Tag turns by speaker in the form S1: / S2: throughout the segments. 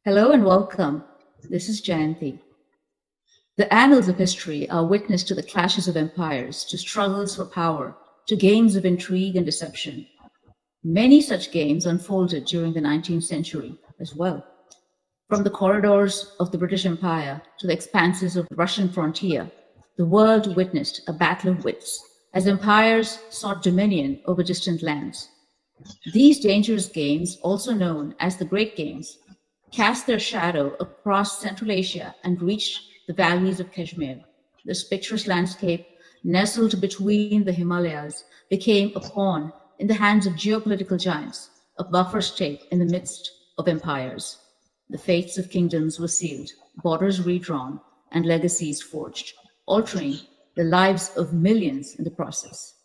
S1: Hello and welcome. This is Jayanthi. The annals of history are witness to the clashes of empires, to struggles for power, to games of intrigue and deception. Many such games unfolded during the 19th century as well. From the corridors of the British Empire to the expanses of the Russian frontier, the world witnessed a battle of wits as empires sought dominion over distant lands. These dangerous games, also known as the Great Games, cast their shadow across Central Asia and reached the valleys of Kashmir. This picturesque landscape, nestled between the Himalayas, became a pawn in the hands of geopolitical giants, a buffer state in the midst of empires. The fates of kingdoms were sealed, borders redrawn, and legacies forged, altering the lives of millions in the process.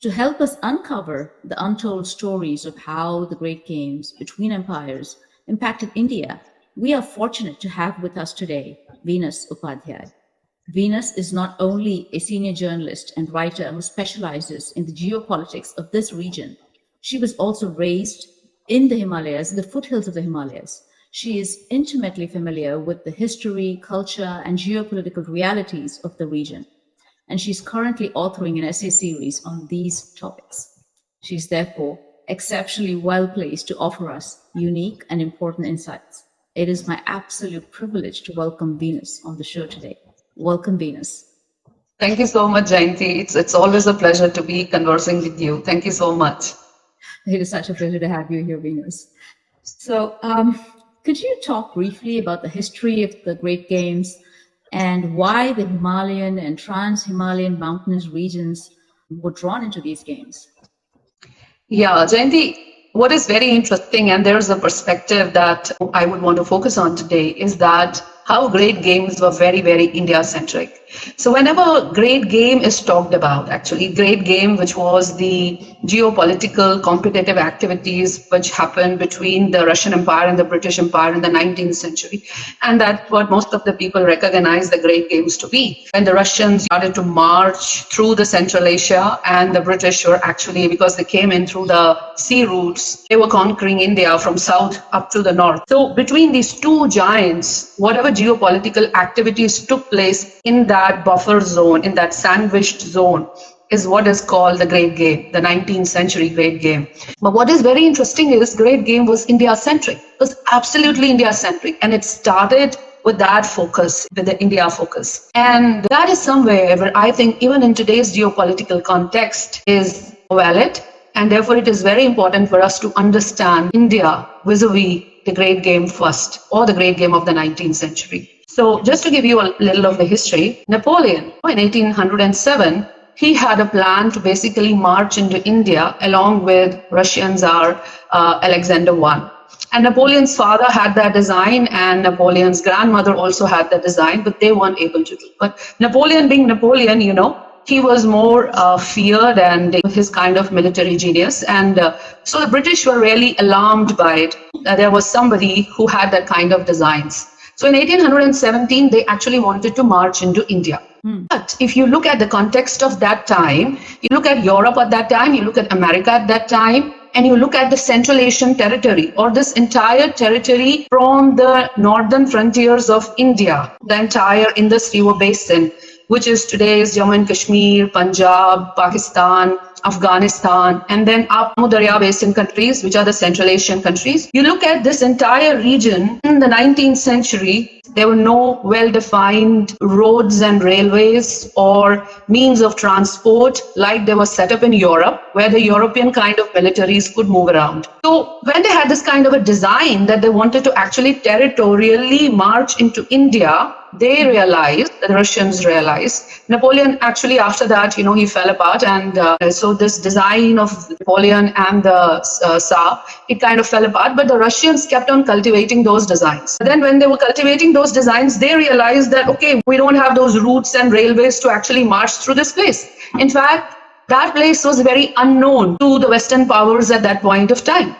S1: To help us uncover the untold stories of how the Great Games between empires impacted India, we are fortunate to have with us today Venus Upadhayaya. Venus is not only a senior journalist and writer who specializes in the geopolitics of this region, she was also raised in the Himalayas, in the foothills of the Himalayas. She is intimately familiar with the history, culture, and geopolitical realities of the region, and she's currently authoring an essay series on these topics. She's therefore exceptionally well placed to offer us unique and important insights. It is my absolute privilege to welcome Venus on the show today. Welcome, Venus.
S2: Thank you so much, Jayanthi. It's always a pleasure to be conversing with you. Thank you so much.
S1: It is such a pleasure to have you here, Venus. So, could you talk briefly about the history of the Great Games and why the Himalayan and trans-Himalayan mountainous regions were drawn into these games?
S2: Yeah, Jayanthi, what is very interesting, and there's a perspective that I would want to focus on today, is that how Great Games were very, very India-centric. So whenever Great Game is talked about, actually, Great Game, which was the geopolitical competitive activities which happened between the Russian Empire and the British Empire in the 19th century. And that's what most of the people recognize the Great Games to be. When the Russians started to march through the Central Asia, and the British were actually, because they came in through the sea routes, they were conquering India from south up to the north. So between these two giants, whatever geopolitical activities took place in that buffer zone, in that sandwiched zone, is what is called the Great Game, the 19th century Great Game. But what is very interesting is Great Game was India-centric. It was absolutely India-centric, and it started with that focus, with the India focus. And that is somewhere where I think even in today's geopolitical context is valid, and therefore it is very important for us to understand India vis-a-vis the Great Game first, or the Great Game of the 19th century. So just to give you a little of the history, Napoleon, in 1807, he had a plan to basically march into India along with Russian Tsar Alexander I. And Napoleon's father had that design, and Napoleon's grandmother also had that design, but they weren't able to do. But Napoleon being Napoleon, he was more feared, and his kind of military genius. And so the British were really alarmed by it. There was somebody who had that kind of designs. So in 1817, they actually wanted to march into India. But if you look at the context of that time, you look at Europe at that time, you look at America at that time, and you look at the Central Asian territory, or this entire territory from the northern frontiers of India, the entire Indus River Basin, which is today's Jammu and Kashmir, Punjab, Pakistan, Afghanistan, and then up Darya Basin countries, which are the Central Asian countries. You look at this entire region in the 19th century, there were no well-defined roads and railways or means of transport like they were set up in Europe, where the European kind of militaries could move around. So when they had this kind of a design that they wanted to actually territorially march into India, they realized, the Russians realized, Napoleon actually after that, he fell apart, and so this design of Napoleon and the Tsar, it kind of fell apart, but the Russians kept on cultivating those designs. Then when they were cultivating those designs, they realized that, okay, we don't have those routes and railways to actually march through this place. In fact, that place was very unknown to the Western powers at that point of time.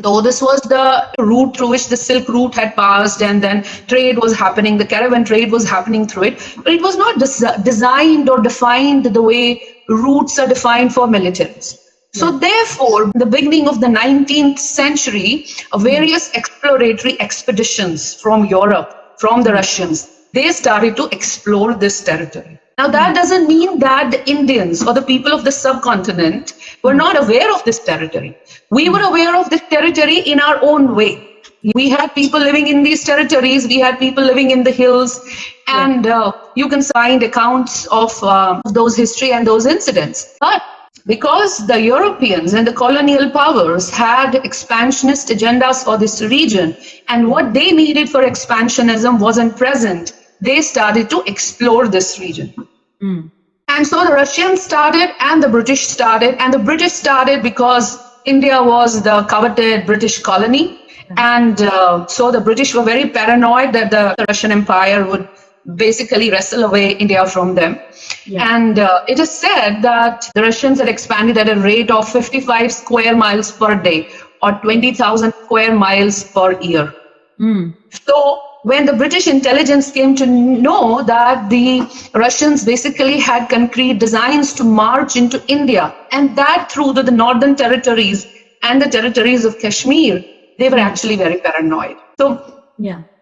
S2: Though this was the route through which the Silk Route had passed, and then trade was happening, the caravan trade was happening through it, but it was not designed or defined the way routes are defined for militaries. So therefore, the beginning of the 19th century, various exploratory expeditions from Europe, from the Russians, they started to explore this territory. Now, that doesn't mean that the Indians or the people of the subcontinent were not aware of this territory. We were aware of this territory in our own way. We had people living in these territories, we had people living in the hills, and you can find accounts of those history and those incidents. But because the Europeans and the colonial powers had expansionist agendas for this region, and what they needed for expansionism wasn't present, they started to explore this region. And so the Russians started and the British started, and the British started because India was the coveted British colony. And so the British were very paranoid that the Russian Empire would basically wrestle away India from them. And it is said that the Russians had expanded at a rate of 55 square miles per day, or 20,000 square miles per year. So when the British intelligence came to know that the Russians basically had concrete designs to march into India, and that through the northern territories and the territories of Kashmir, they were actually very paranoid. So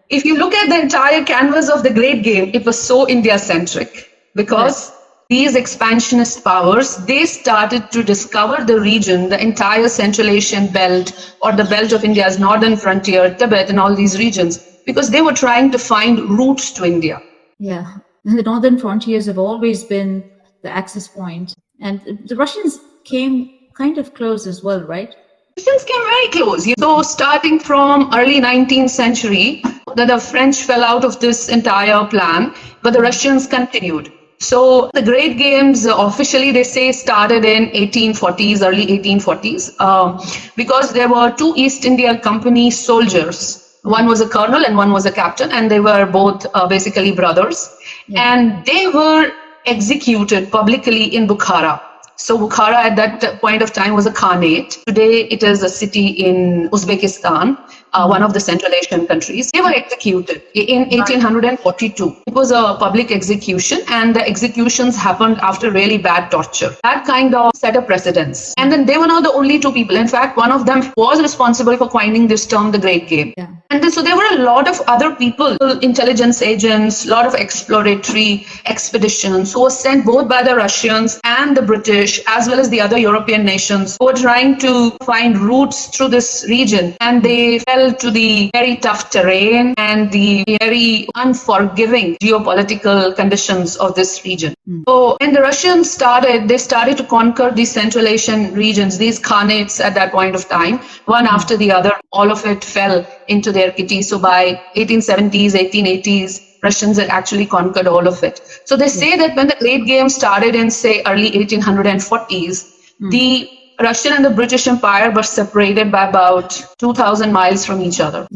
S2: if you look at the entire canvas of the Great Game, it was so India-centric, because these expansionist powers, they started to discover the region, the entire Central Asian belt, or the belt of India's northern frontier, Tibet and all these regions, because they were trying to find routes to India.
S1: Yeah, and the northern frontiers have always been the access point. And the Russians came kind of close as well, right?
S2: Russians came very close. So starting from early 19th century, the French fell out of this entire plan, but the Russians continued. So the Great Games officially, they say, started in 1840s, early 1840s, because there were two East India Company soldiers. One was a colonel and one was a captain, and they were both basically brothers. And they were executed publicly in Bukhara. So Bukhara at that point of time was a khanate. Today it is a city in Uzbekistan, one of the Central Asian countries. They were executed in 1842. It was a public execution, and the executions happened after really bad torture. That kind of set a precedence. And then they were not the only two people. In fact, one of them was responsible for coining this term, the Great Game. And then, so there were a lot of other people, intelligence agents, a lot of exploratory expeditions who were sent both by the Russians and the British, as well as the other European nations, who were trying to find routes through this region. And they fell to the very tough terrain and the very unforgiving geopolitical conditions of this region. So when the Russians started, they started to conquer these Central Asian regions, these khanates at that point of time, one after the other. All of it fell into their kitty. So by 1870s, 1880s, Russians had actually conquered all of it. So they say that when the Great Game started in, say, early 1840s, the Russian and the British Empire were separated by about 2,000 miles from each other.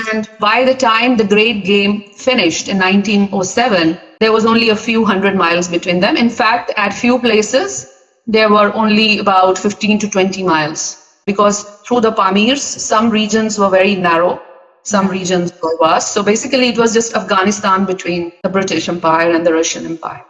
S2: And by the time the Great Game finished in 1907, there was only a few hundred miles between them. In fact, at few places, there were only about 15 to 20 miles. Because through the Pamirs, some regions were very narrow, some regions were vast. So basically, it was just Afghanistan between the British Empire and the Russian Empire.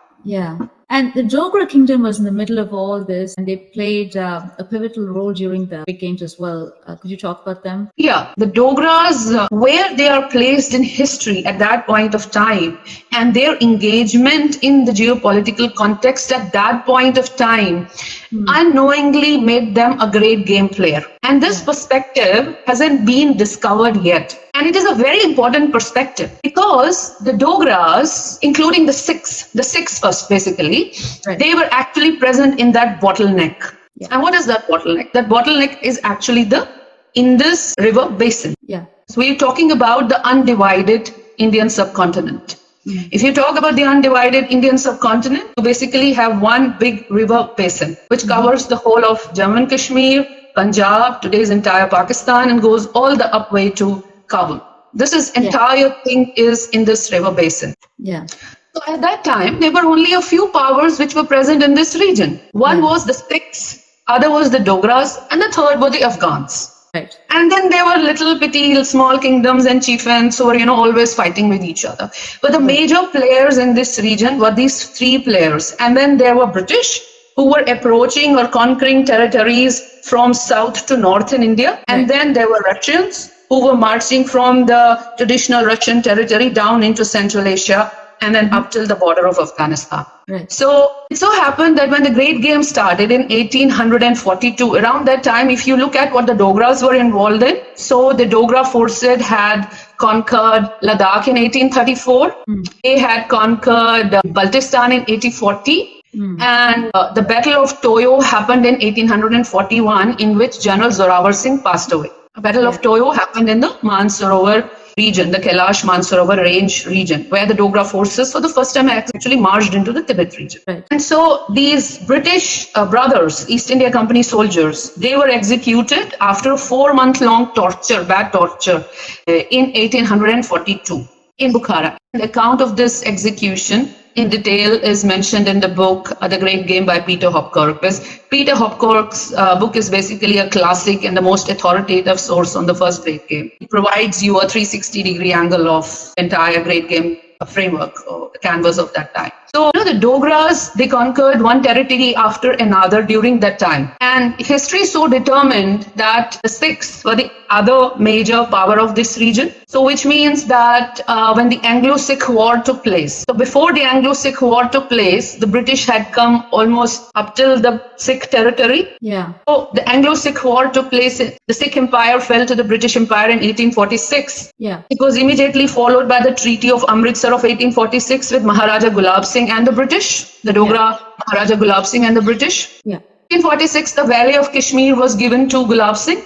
S1: And the Dogra kingdom was in the middle of all this, and they played a pivotal role during the big games as well. Could you talk about them?
S2: The Dogras, where they are placed in history at that point of time, and their engagement in the geopolitical context at that point of time, unknowingly made them a great game player. And this perspective hasn't been discovered yet. And it is a very important perspective, because the Dogras, including the Sikhs first basically, they were actually present in that bottleneck. And what is that bottleneck? That bottleneck is actually the Indus River Basin. So we're talking about the undivided Indian subcontinent. If you talk about the undivided Indian subcontinent, you basically have one big river basin, which covers the whole of Jammu and Kashmir, Punjab, today's entire Pakistan, and goes all the up way to Kabul. This is entire thing is in this river basin. So at that time, there were only a few powers which were present in this region. One was the Sikhs, other was the Dogras, and the third were the Afghans. And then there were little petty small kingdoms and chieftains who were, always fighting with each other. But the major players in this region were these three players. And then there were British, who were approaching or conquering territories from south to north in India. And then there were Russians who were marching from the traditional Russian territory down into Central Asia and then up till the border of Afghanistan.
S1: Right.
S2: So it so happened that when the Great Game started in 1842, around that time, if you look at what the Dogras were involved in, so the Dogra forces had conquered Ladakh in 1834. They had conquered Baltistan in 1840. And the Battle of Toyo happened in 1841, in which General Zorawar Singh passed away. The Battle of Toyo happened in the Mansarovar region, the Kailash Mansarovar range region, where the Dogra forces for the first time actually marched into the Tibet region.
S1: Right.
S2: And so these British brothers, East India Company soldiers, they were executed after a 4-month-long torture, bad torture, in 1842 in Bukhara. The account of this execution in detail is mentioned in the book, The Great Game by Peter Hopkirk. Peter Hopkirk's book is basically a classic and the most authoritative source on the first Great Game. It provides you a 360-degree angle of entire Great Game framework or the canvas of that time. So, the Dogras, they conquered one territory after another during that time. And history so determined that the Sikhs were the other major power of this region. So, which means that when the Anglo-Sikh War took place, so before the Anglo-Sikh War took place, the British had come almost up till the Sikh territory.
S1: Yeah.
S2: So, the Anglo-Sikh War took place, the Sikh Empire fell to the British Empire in 1846.
S1: Yeah.
S2: It was immediately followed by the Treaty of Amritsar of 1846 with Maharaja Gulab Singh and the British, the Dogra Maharaja Gulab Singh and the British.
S1: Yeah.
S2: 1846, the Valley of Kashmir was given to Gulab Singh.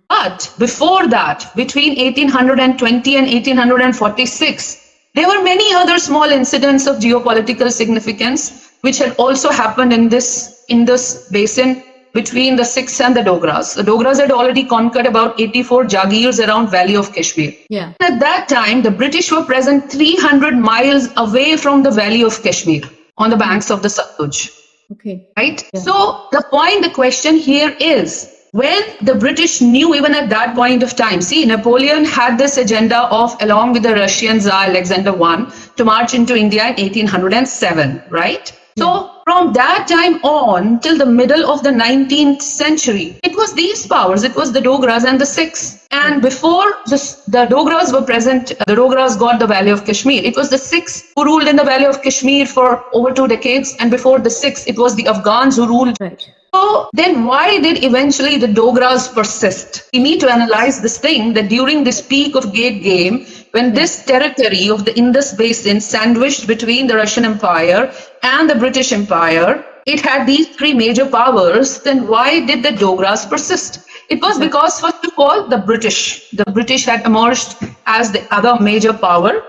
S2: But before that, between 1820 and 1846, there were many other small incidents of geopolitical significance which had also happened in this Indus Basin between the Sikhs and the Dogras. The Dogras had already conquered about 84 Jagirs around Valley of Kashmir.
S1: Yeah.
S2: At that time, the British were present 300 miles away from the Valley of Kashmir on the banks of the Satluj.
S1: Okay.
S2: Right?
S1: Yeah.
S2: So the question here is, when the British knew even at that point of time, see, Napoleon had this agenda of, along with the Russian 𝙒𝙤𝙤 Alexander I, to march into India in 1807, right? So from that time on till the middle of the 19th century, it was these powers, it was the Dogras and the Sikhs. And before the Dogras were present, the Dogras got the Valley of Kashmir. It was the Sikhs who ruled in the Valley of Kashmir for over 2 decades. And before the Sikhs, it was the Afghans who ruled.
S1: Right.
S2: So then why did eventually the Dogras persist? We need to analyze this thing that during this peak of Great Game, when this territory of the Indus Basin sandwiched between the Russian Empire and the British Empire, it had these 3 major powers, then why did the Dogras persist? It was because, first of all, the British had emerged as the other major power.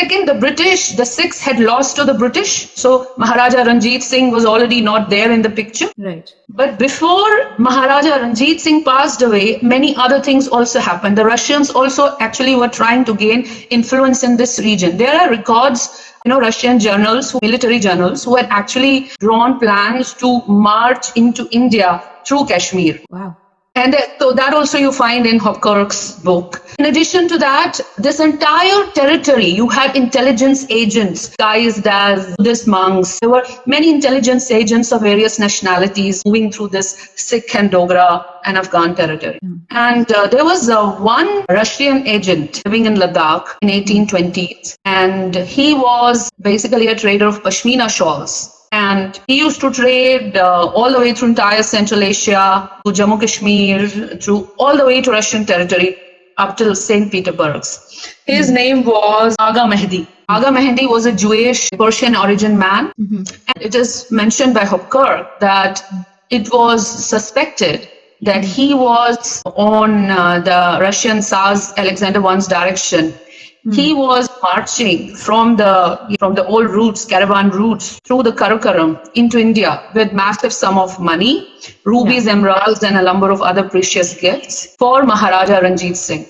S2: Second, the Sikhs had lost to the British. So Maharaja Ranjit Singh was already not there in the picture.
S1: Right.
S2: But before Maharaja Ranjit Singh passed away, many other things also happened. The Russians also actually were trying to gain influence in this region. There are records, Russian generals, military generals, who had actually drawn plans to march into India through Kashmir.
S1: Wow.
S2: And so that also you find in Hopkirk's book. In addition to that, this entire territory, you had intelligence agents, guys as Buddhist monks. There were many intelligence agents of various nationalities moving through this Sikh and Dogra and Afghan territory. And there was one Russian agent living in Ladakh in 1820s. And he was basically a trader of Pashmina shawls. And he used to trade all the way through entire Central Asia, to Jammu Kashmir, through all the way to Russian territory, up till St. Petersburg's. His name was Aga Mehdi. Aga Mehdi was a Jewish Persian origin man. And it is mentioned by Hopkirk that it was suspected that he was on the Russian 𝙒𝙤𝙤 Alexander I's direction. He was marching from the old routes, caravan routes, through the Karakoram into India with massive sum of money, rubies, emeralds, and a number of other precious gifts for Maharaja Ranjit Singh.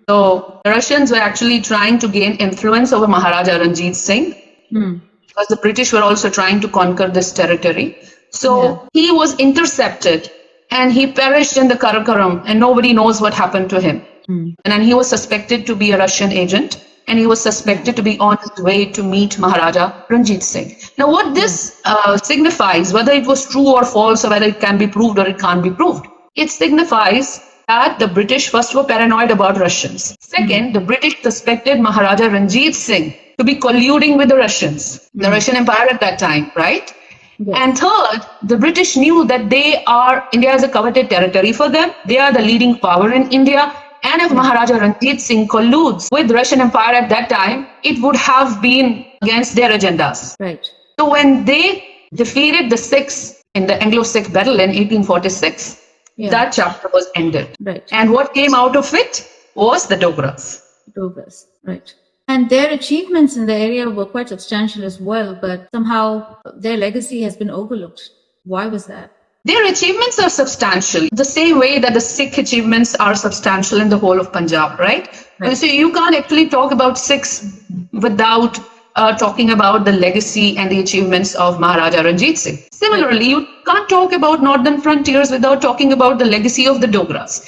S2: So the Russians were actually trying to gain influence over Maharaja Ranjit Singh because the British were also trying to conquer this territory. So he was intercepted and he perished in the Karakoram, and nobody knows what happened to him. And then he was suspected to be a Russian agent. and he was suspected to be on his way to meet Maharaja Ranjit Singh. Now, what this signifies, whether it was true or false, or whether it can be proved or it can't be proved, it signifies that the British first were paranoid about Russians. Second, the British suspected Maharaja Ranjit Singh to be colluding with the Russians, the Russian Empire at that time, right?
S1: Yes.
S2: And third, the British knew that India is a coveted territory for them. They are the leading power in India. And if Maharaja Ranjit Singh colludes with the Russian Empire at that time, it would have been against their agendas.
S1: Right.
S2: So when they defeated the Sikhs in the Anglo-Sikh battle in 1846, that chapter was ended.
S1: Right.
S2: And what came out of it was the Dogras.
S1: Dogras, right. And their achievements in the area were quite substantial as well, but somehow their legacy has been overlooked. Why was that?
S2: Their achievements are substantial, the same way that the Sikh achievements are substantial in the whole of Punjab, right? So you can't actually talk about Sikhs without talking about the legacy and the achievements of Maharaja Ranjit Singh. Similarly, you can't talk about northern frontiers without talking about the legacy of the Dogras.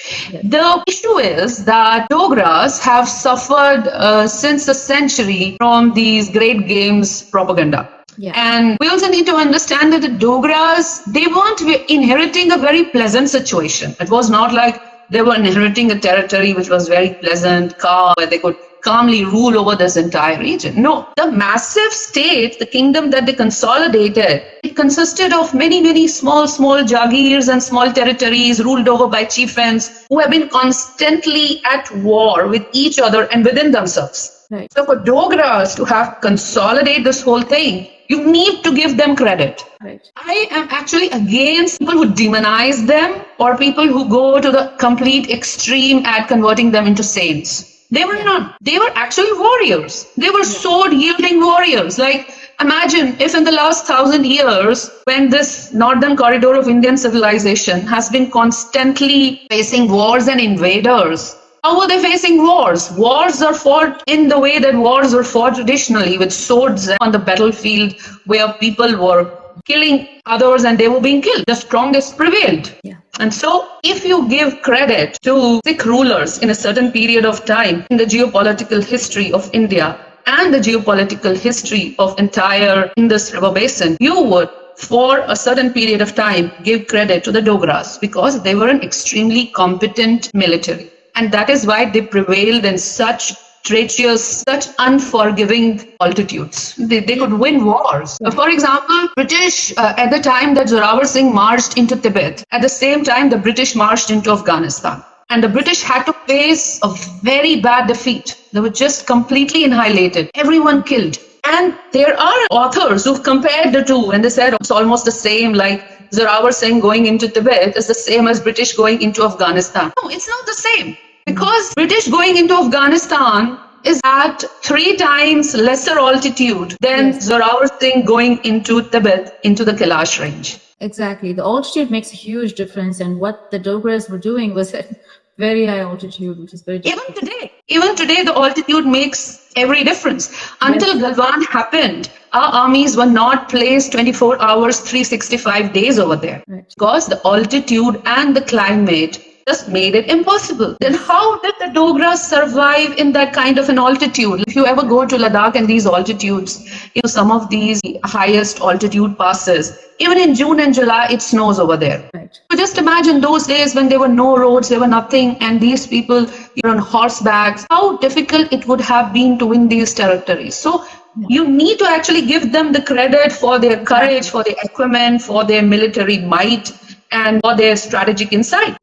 S2: The issue is that Dogras have suffered since a century from these great games propaganda. And we also need to understand that the Dogras, they weren't inheriting a very pleasant situation. It was not like they were inheriting a territory which was very pleasant, calm, where they could calmly rule over this entire region. No, the massive state, the kingdom that they consolidated, it consisted of many, many small jagirs and small territories ruled over by chieftains who have been constantly at war with each other and within themselves.
S1: Right.
S2: So for Dogras to have consolidated this whole thing, you need to give them credit.
S1: Right.
S2: I am actually against people who demonize them or people who go to the complete extreme at converting them into saints. They were not. They were actually warriors. They were sword-wielding warriors. Like, imagine if in the last 1,000 years, when this northern corridor of Indian civilization has been constantly facing wars and invaders, how were they facing wars? Wars are fought in the way that wars were fought traditionally, with swords on the battlefield where people were killing others and they were being killed. The strongest prevailed. And so if you give credit to Sikh rulers in a certain period of time in the geopolitical history of India and the geopolitical history of entire Indus River Basin, you would, for a certain period of time, give credit to the Dogras because they were an extremely competent military. And that is why they prevailed in such treacherous, such unforgiving altitudes. They could win wars. For example, British, at the time that Zorawar Singh marched into Tibet, at the same time the British marched into Afghanistan. And the British had to face a very bad defeat. They were just completely annihilated. Everyone killed. And there are authors who've compared the two and they said it's almost the same, like Zorawar Singh going into Tibet is the same as British going into Afghanistan. No, it's not the same. Because British going into Afghanistan is at 3 times lesser altitude than Zorawar Singh going into Tibet, into the Kailash range.
S1: Exactly. The altitude makes a huge difference. And what the Dogras were doing was at very high altitude, which is very difficult.
S2: Even today, the altitude makes every difference. Until Galvan happened, our armies were not placed 24 hours, 365 days over there. Because the altitude and the climate just made it impossible. Then how did the Dogras survive in that kind of an altitude? If you ever go to Ladakh and these altitudes, some of these highest altitude passes, even in June and July, it snows over there. So just imagine those days when there were no roads, there were nothing, and these people were on horseback, how difficult it would have been to win these territories. So you need to actually give them the credit for their courage, for their acumen, for their military might, and for their strategic insight.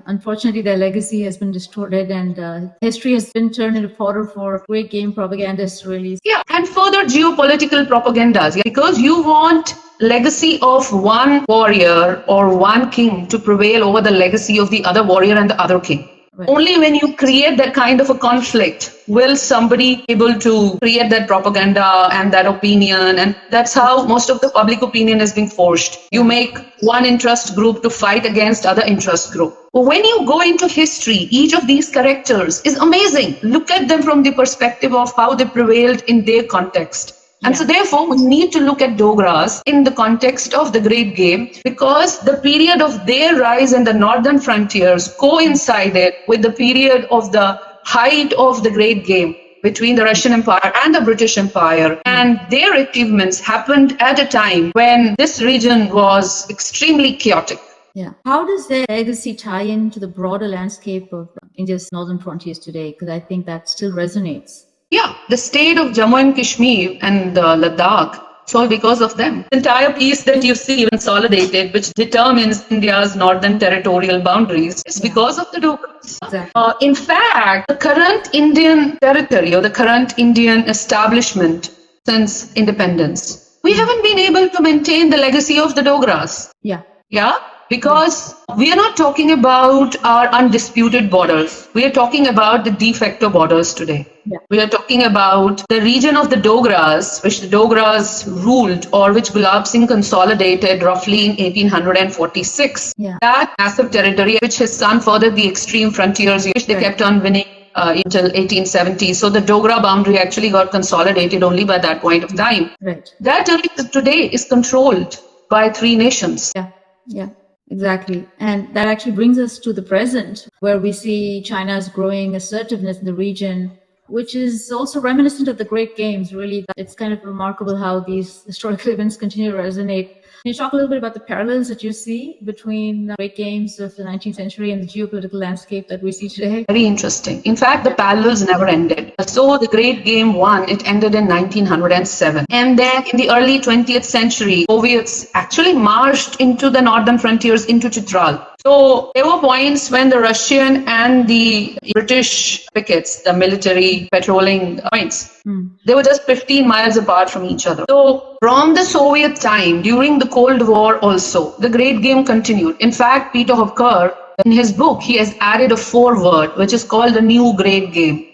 S1: Unfortunately, their legacy has been distorted and history has been turned into fodder for great game propagandists, really.
S2: And further geopolitical propagandas, because you want legacy of one warrior or one king to prevail over the legacy of the other warrior and the other king. Only when you create that kind of a conflict will somebody able to create that propaganda and that opinion. And that's how most of the public opinion is being forced. You make one interest group to fight against other interest group. When you go into history, each of these characters is amazing. Look at them from the perspective of how they prevailed in their context. And so therefore, we need to look at Dogras in the context of the Great Game because the period of their rise in the northern frontiers coincided with the period of the height of the Great Game between the Russian Empire and the British Empire. And their achievements happened at a time when this region was extremely chaotic.
S1: Yeah. How does their legacy tie into the broader landscape of India's northern frontiers today? Because I think that still resonates.
S2: Yeah, the state of Jammu and Kashmir and Ladakh, it's all because of them. The entire piece that you see consolidated, which determines India's northern territorial boundaries, is because of the Dogras.
S1: Exactly.
S2: In fact, the current Indian territory or the current Indian establishment since independence, we haven't been able to maintain the legacy of the Dogras.
S1: Yeah.
S2: Yeah, because we are not talking about our undisputed borders. We are talking about the de facto borders today.
S1: Yeah.
S2: We are talking about the region of the Dogras, which the Dogras ruled or which Gulab Singh consolidated roughly in 1846.
S1: Yeah.
S2: That massive territory, which his son furthered the extreme frontiers, which they kept on winning until 1870. So the Dogra boundary actually got consolidated only by that point of time.
S1: Right.
S2: That territory today is controlled by 3 nations.
S1: Yeah. Yeah. Exactly. And that actually brings us to the present, where we see China's growing assertiveness in the region, which is also reminiscent of the Great Games, really. It's kind of remarkable how these historical events continue to resonate. Can you talk a little bit about the parallels that you see between the Great Games of the 19th century and the geopolitical landscape that we see today?
S2: Very interesting. In fact, the parallels never ended. So the Great Game 1, it ended in 1907. And then in the early 20th century, Soviets actually marched into the northern frontiers into Chitral. So there were points when the Russian and the British pickets, the military patrolling points, they were just 15 miles apart from each other. So from the Soviet time, during the Cold War also, the Great Game continued. In fact, 𝗤𝗏, in his book, he has added a 4-word, which is called the New Great Game.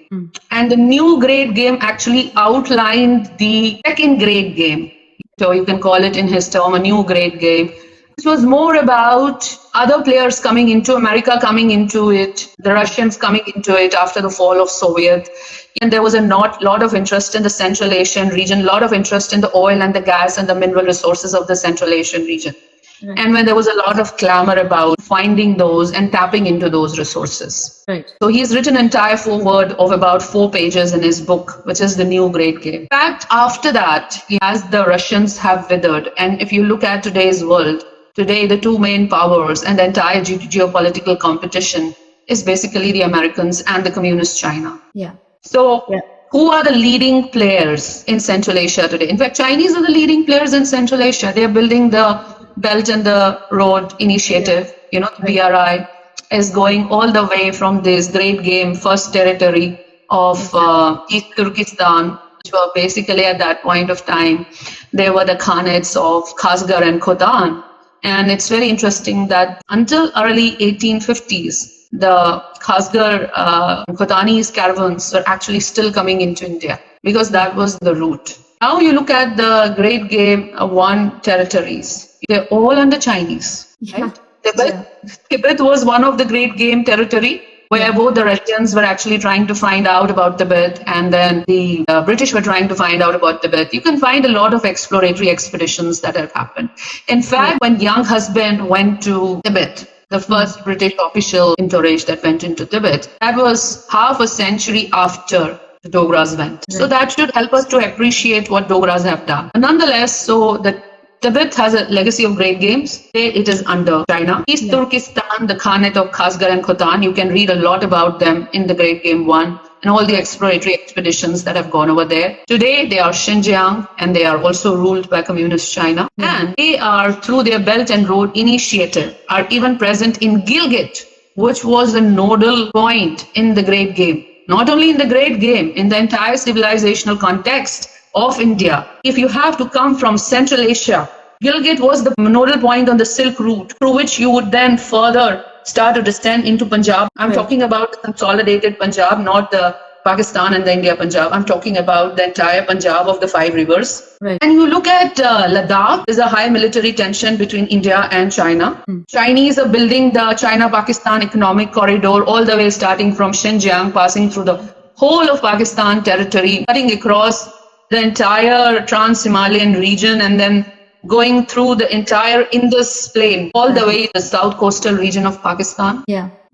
S2: And the New Great Game actually outlined the second Great Game. So you can call it in his term a New Great Game. This was more about other players coming into America, coming into it, the Russians coming into it after the fall of Soviet. And there was a lot of interest in the Central Asian region, a lot of interest in the oil and the gas and the mineral resources of the Central Asian region. Right. And when there was a lot of clamor about finding those and tapping into those resources.
S1: Right.
S2: So he's written an entire 4-word of about 4 pages in his book, which is the New Great Game. In fact, after that, as the Russians have withered, and if you look at today's world, today, the 2 main powers and the entire geopolitical competition is basically the Americans and the communist China.
S1: Yeah.
S2: So who are the leading players in Central Asia today? In fact, Chinese are the leading players in Central Asia. They are building the Belt and the Road Initiative. You know, the BRI is going all the way from this Great Game, first territory of East Turkestan, which were basically at that point of time, they were the khanates of Khasgar and Khotan. And it's very interesting that until early 1850s, the Khasgar Khotanese caravans were actually still coming into India because that was the route. Now you look at the Great Game 1 territories, they're all under Chinese. Right? Tibet was one of the Great Game territory where both the Russians were actually trying to find out about Tibet and then the British were trying to find out about Tibet. You can find a lot of exploratory expeditions that have happened. In fact, when young husband went to Tibet, the first British official entourage that went into Tibet, that was half a century after the Dogras went. Right. So that should help us to appreciate what Dogras have done. Nonetheless, so the Tibet has a legacy of great games. Today it is under China. East Turkestan, the Khanate of Khasgar and Khotan, you can read a lot about them in the Great Game 1 and all the exploratory expeditions that have gone over there. Today they are Xinjiang and they are also ruled by communist China. And they are, through their Belt and Road Initiative, are even present in Gilgit, which was the nodal point in the Great Game. Not only in the Great Game, in the entire civilizational context of India. If you have to come from Central Asia, Gilgit was the nodal point on the Silk Route through which you would then further start to descend into Punjab. I'm talking about the consolidated Punjab, not the Pakistan and the India Punjab. I'm talking about the entire Punjab of the 5 rivers. Right. And you look at Ladakh, there's a high military tension between India and China. Chinese are building the China-Pakistan economic corridor all the way starting from Xinjiang, passing through the whole of Pakistan territory, cutting across the entire trans-Himalayan region and then going through the entire Indus plain all the way to the south coastal region of Pakistan.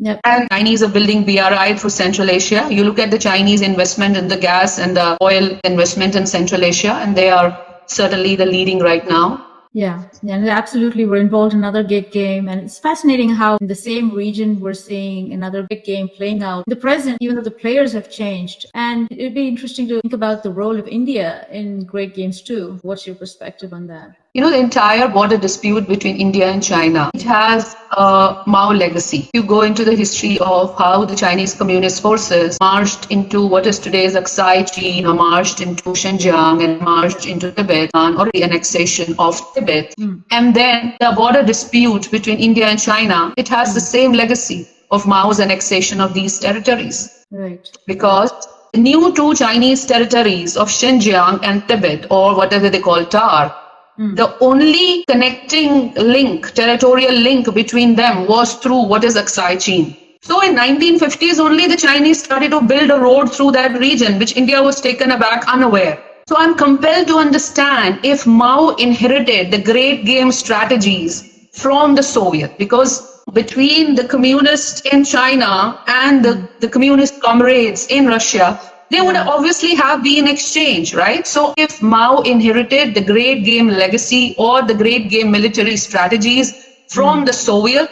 S1: Yep.
S2: And Chinese are building BRI through Central Asia. You look at the Chinese investment in the gas and the oil investment in Central Asia, and they are certainly the leading right now.
S1: Yeah, and absolutely, we're involved in another big game, and it's fascinating how in the same region we're seeing another big game playing out in the present, even though the players have changed. And it'd be interesting to think about the role of India in great games too. What's your perspective on that?
S2: The entire border dispute between India and China, it has a Mao legacy. You go into the history of how the Chinese Communist forces marched into what is today's 𝙒𝙖𝙩𝙨𝘅, marched into Xinjiang and marched into Tibet, or the annexation of Tibet. And then the border dispute between India and China, it has the same legacy of Mao's annexation of these territories.
S1: Right.
S2: Because the new two Chinese territories of Xinjiang and Tibet, or whatever they call TAR, the only connecting link, territorial link between them was through what is 𝙒𝙭𝙯. So in 1950s only the Chinese started to build a road through that region, which India was taken aback unaware. So I'm compelled to understand if Mao inherited the great game strategies from the Soviet, because between the communists in China and the communist comrades in Russia, they would obviously have been exchanged, right? So if Mao inherited the great game legacy or the great game military strategies from the Soviet,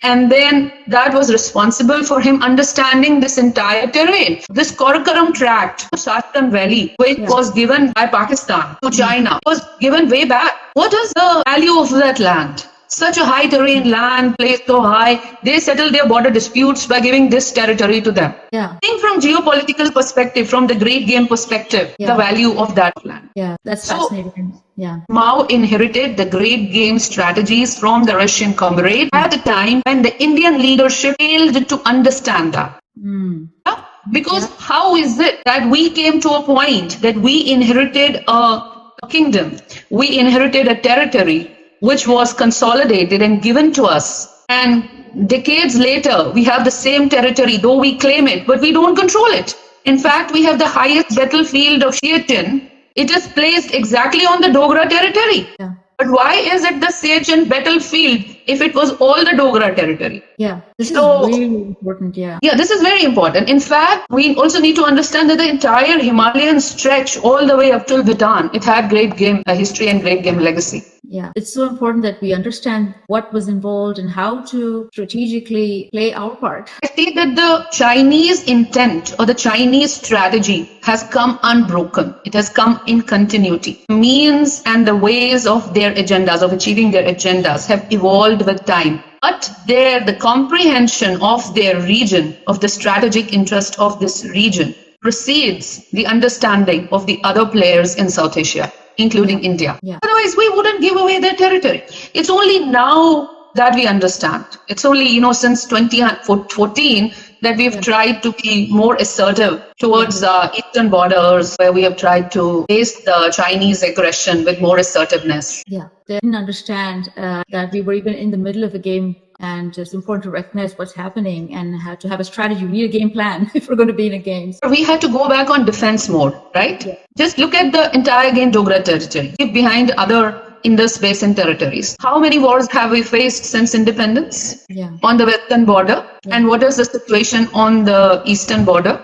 S2: and then that was responsible for him understanding this entire terrain. This Karakoram Tract, Sastan Valley, which was given by Pakistan to China, was given way back. What is the value of that land? Such a high terrain land, placed so high, they settled their border disputes by giving this territory to them.
S1: Yeah.
S2: I think from geopolitical perspective, from the great game perspective, the value of that land.
S1: Yeah, that's fascinating. Yeah.
S2: Mao inherited the great game strategies from the Russian comrade at a time when the Indian leadership failed to understand that. Because how is it that we came to a point that we inherited a kingdom, we inherited a territory which was consolidated and given to us, and decades later we have the same territory, though we claim it, but we don't control it. In fact, we have the highest battlefield of Siachen. It is placed exactly on the Dogra territory.
S1: Yeah.
S2: But why is it the Siachen battlefield if it was all the Dogra territory?
S1: Yeah, this is really important. Yeah,
S2: this is very important. In fact, we also need to understand that the entire Himalayan stretch all the way up till Bhutan, it had great game history and great game legacy.
S1: Yeah, it's so important that we understand what was involved and how to strategically play our part.
S2: I see that the Chinese intent or the Chinese strategy has come unbroken. It has come in continuity. Means and the ways of their agendas, of achieving their agendas, have evolved with time. But the comprehension of their region, of the strategic interest of this region, precedes the understanding of the other players in South Asia, including India.
S1: Yeah.
S2: Otherwise, we wouldn't give away their territory. It's only now that we understand. It's only, since 2014 that we've tried to be more assertive towards eastern borders, where we have tried to face the Chinese aggression with more assertiveness.
S1: Yeah, they didn't understand that we were even in the middle of a game, and it's important to recognize what's happening and how to have a strategy. We need a game plan if we're going to be in a game.
S2: We had to go back on defense mode, right?
S1: Yeah.
S2: Just look at the entire again Dogra territory, leave behind other Indus Basin territories. How many wars have we faced since independence on the western border? And what is the situation on the eastern border?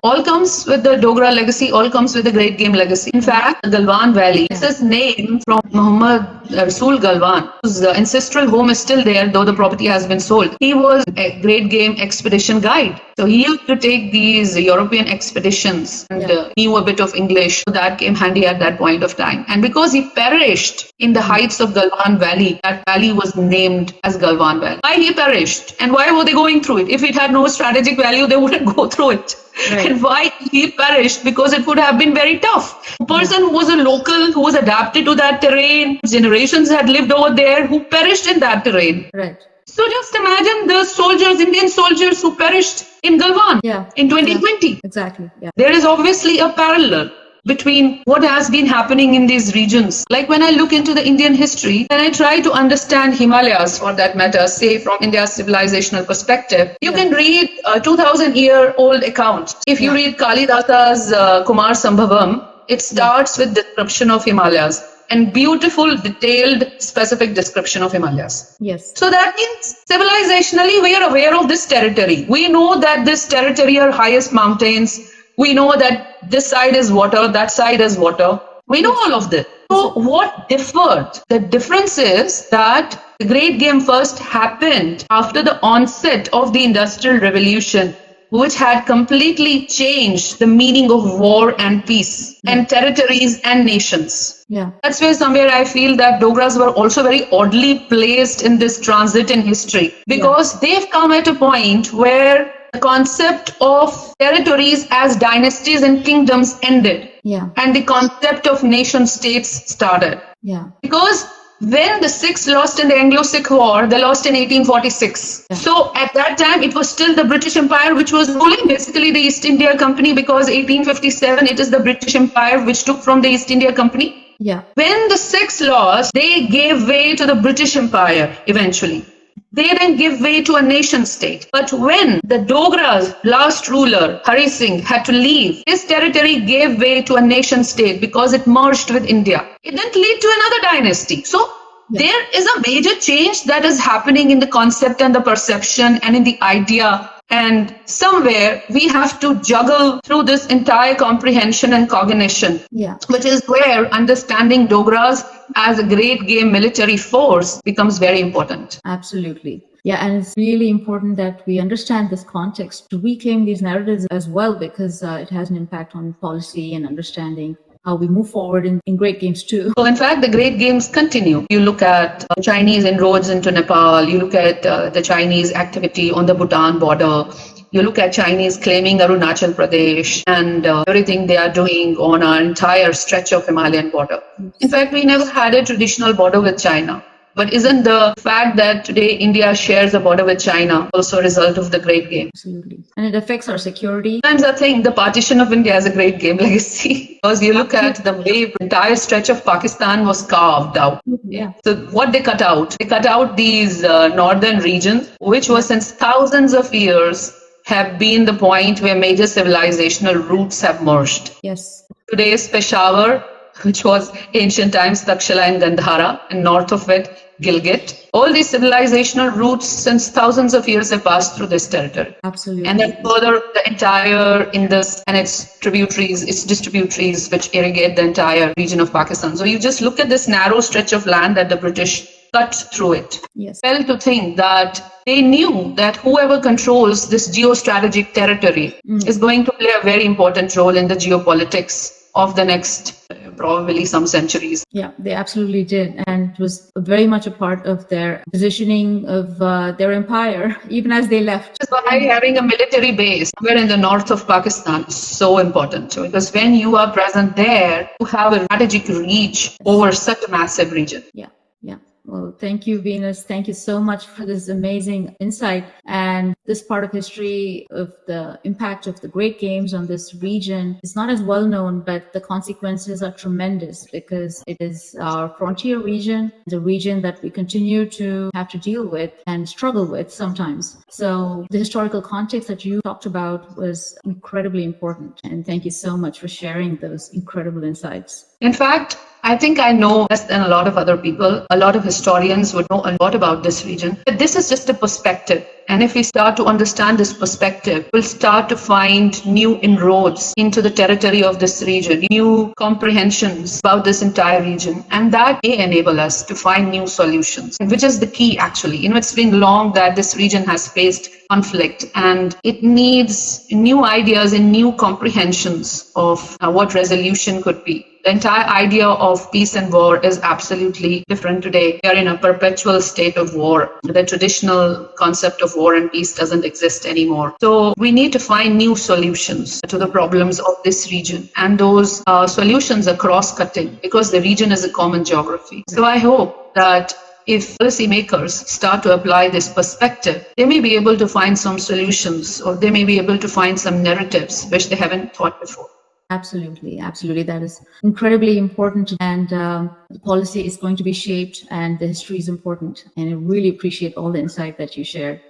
S2: All comes with the Dogra legacy, all comes with the great game legacy. In fact, the Galvan Valley, this is named from Muhammad Rasul Galvan, whose ancestral home is still there, though the property has been sold. He was a great game expedition guide. So he used to take these European expeditions and knew a bit of English. So that came handy at that point of time. And because he perished in the heights of Galvan Valley, that valley was named as Galvan Valley. Why he perished and why were they going through it? If it had no strategic value, they wouldn't go through it. Right. And why he perished? Because it would have been very tough. A person who was a local, who was adapted to that terrain, generations had lived over there, who perished in that terrain.
S1: Right.
S2: So just imagine the soldiers, Indian soldiers who perished in Galvan in 2020.
S1: Yeah. Exactly. Yeah.
S2: There is obviously a parallel between what has been happening in these regions. Like when I look into the Indian history and I try to understand Himalayas, for that matter, say from India's civilizational perspective, you can read a 2000-year-old account. If you read Kalidasa's Kumar Sambhavam, it starts with description of Himalayas. and beautiful, detailed, specific description of Himalayas.
S1: Yes.
S2: So that means civilizationally, we are aware of this territory. We know that this territory are highest mountains. We know that this side is water, that side is water. We know all of this. So what differed? The difference is that the Great Game first happened after the onset of the Industrial Revolution, which had completely changed the meaning of war and peace and territories and nations.
S1: Yeah.
S2: That's where somewhere I feel that Dogras were also very oddly placed in this transit in history, because they've come at a point where the concept of territories as dynasties and kingdoms ended.
S1: Yeah.
S2: And the concept of nation states started.
S1: Yeah.
S2: Because when the Sikhs lost in the Anglo-Sikh War, they lost in 1846.
S1: Yeah.
S2: So at that time, it was still the British Empire which was ruling, basically the East India Company, because 1857, it is the British Empire which took from the East India Company.
S1: Yeah.
S2: When the Sikhs lost, they gave way to the British Empire eventually. They then give way to a nation state. But when the Dogras' last ruler, Hari Singh, had to leave, his territory gave way to a nation state because it merged with India. It didn't lead to another dynasty. So there is a major change that is happening in the concept and the perception and in the idea. And somewhere we have to juggle through this entire comprehension and cognition, which is where understanding Dogras as a great game military force becomes very important.
S1: Absolutely. Yeah, and it's really important that we understand this context to reclaim these narratives as well, because it has an impact on policy and understanding how we move forward in great games too.
S2: So in fact, the great games continue. You look at Chinese inroads into Nepal, you look at the Chinese activity on the Bhutan border, you look at Chinese claiming Arunachal Pradesh and everything they are doing on our entire stretch of Himalayan border. In fact, we never had a traditional border with China. But isn't the fact that today India shares a border with China also a result of the Great Game?
S1: Absolutely. And it affects our security.
S2: Sometimes I think the partition of India is a great game legacy, because you look at the way the entire stretch of Pakistan was carved out.
S1: Yeah.
S2: So what they cut out? They cut out these northern regions, which was since thousands of years have been the point where major civilizational roots have merged.
S1: Yes.
S2: Today's Peshawar, which was ancient times Takshila and Gandhara, and north of it, Gilgit. All these civilizational roots since thousands of years have passed through this territory.
S1: Absolutely.
S2: And then further, the entire Indus and its tributaries, its distributaries, which irrigate the entire region of Pakistan. So you just look at this narrow stretch of land that the British cut through it.
S1: Yes.
S2: Well, to think that they knew that whoever controls this geostrategic territory is going to play a very important role in the geopolitics of the next probably some centuries.
S1: Yeah, they absolutely did. And it was very much a part of their positioning of their empire, even as they left.
S2: That's why having a military base somewhere in the north of Pakistan is so important, because when you are present there, you have a strategic reach over such a massive region.
S1: Yeah. Yeah. Well, thank you, Venus. Thank you so much for this amazing insight and this part of history of the impact of the Great Games on this region. It's not as well known, but the consequences are tremendous because it is our frontier region, the region that we continue to have to deal with and struggle with sometimes. So the historical context that you talked about was incredibly important. And thank you so much for sharing those incredible insights.
S2: In fact, I think I know less than a lot of other people. A lot of historians would know a lot about this region. But this is just a perspective. And if we start to understand this perspective, we'll start to find new inroads into the territory of this region, new comprehensions about this entire region. And that may enable us to find new solutions, which is the key actually. It's been long that this region has faced conflict and it needs new ideas and new comprehensions of what resolution could be. The entire idea of peace and war is absolutely different today. We are in a perpetual state of war. The traditional concept of war and peace doesn't exist anymore. So we need to find new solutions to the problems of this region. And those solutions are cross-cutting because the region is a common geography. So I hope that if policymakers start to apply this perspective, they may be able to find some solutions, or they may be able to find some narratives which they haven't thought before.
S1: Absolutely, absolutely. That is incredibly important, and the policy is going to be shaped, and the history is important. And I really appreciate all the insight that you shared.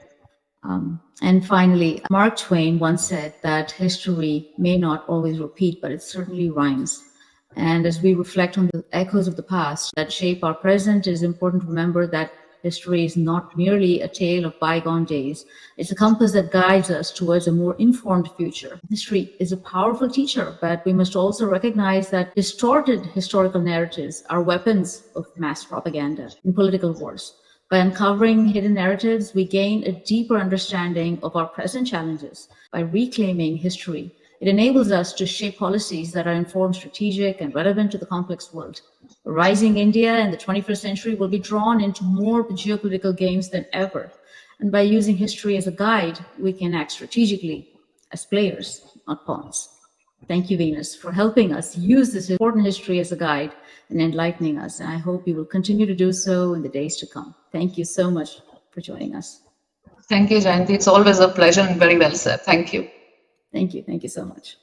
S1: And finally, Mark Twain once said that history may not always repeat, but it certainly rhymes. And as we reflect on the echoes of the past that shape our present, it is important to remember that history is not merely a tale of bygone days. It's a compass that guides us towards a more informed future. History is a powerful teacher, but we must also recognize that distorted historical narratives are weapons of mass propaganda in political wars. By uncovering hidden narratives, we gain a deeper understanding of our present challenges. By reclaiming history, it enables us to shape policies that are informed, strategic, and relevant to the complex world. A rising India in the 21st century will be drawn into more geopolitical games than ever. And by using history as a guide, we can act strategically as players, not pawns. Thank you, Venus, for helping us use this important history as a guide and enlightening us. And I hope you will continue to do so in the days to come. Thank you so much for joining us.
S2: Thank you, Jayanthi. It's always a pleasure and very well said. Thank you.
S1: Thank you. Thank you so much.